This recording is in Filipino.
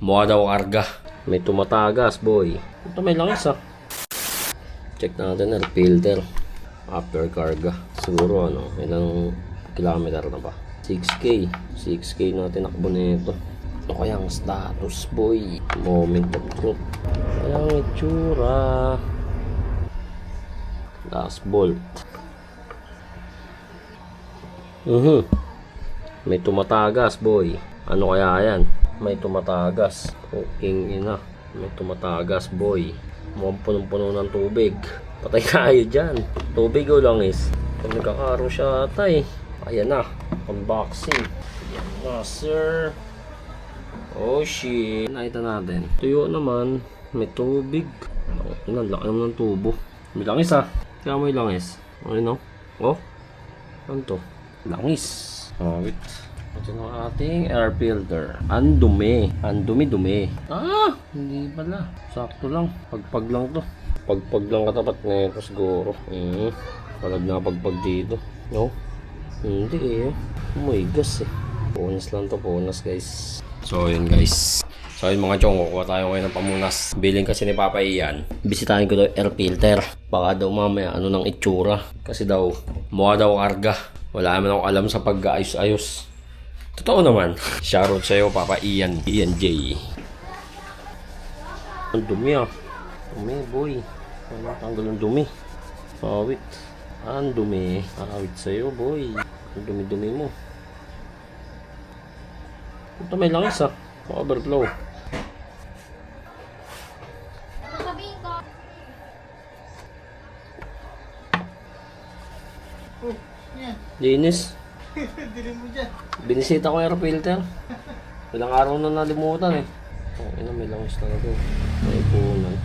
Mukha daw karga. May tumatagas, boy. Ito may langis ah. Check natin air filter. After karga. Siguro ano, ilang kilometer na ba? 6K. 6K na tinakbo nito. Ano kayang status, boy? Moment of truth. Kayang itsura. Last bolt. May tumatagas, boy. Ano kaya yan? May tumatagas. Fucking ina. May tumatagas, boy. Mukhang punong-puno ng tubig. Patay kayo dyan. Tubig o langis. Pag nagkakaro siya ata eh. Ayan na. Unboxing. Ayan na, sir. Oh shit. Nakita natin. Tuyo naman. May tubig. Ang laki naman ng tubo. May langis ah. Kaya may langis. Ayun o. Oh. Ano to? Langis. Oh, wait. Ito na ating air filter. Ang dumi. Ang dumi-dumi. Ah! Hindi pala. Sakto lang. Pagpag lang to. Pagpag lang katapat na ito siguro. Palag na pagpag dito. No? Hindi eh. May gas eh. Punas lang to. Punas guys. So yun guys. So yun mga chong. Kukuha tayo ngayon ng pamunas. Biling kasi ni Papa Ian. Bisitahin ko daw air filter. Baka daw mamaya ano ng itsura. Kasi daw mukha daw karga. Wala naman ako alam sa pag-ayos-ayos. Totoo naman. Shoutout sa'yo, Papa Ian. Ian J. Ang dumi ah. Dumi, boy. Tanggal ang dumi. Awit. Ang dumi. Awit sa'yo, boy. Ang dumi-dumi mo. Ito may langis ah. Overflow. Linis. Dilim mo dyan. Binisita ko yung air filter. Ilang araw na nalimutan eh. Oh, ina may langis talaga. May punan.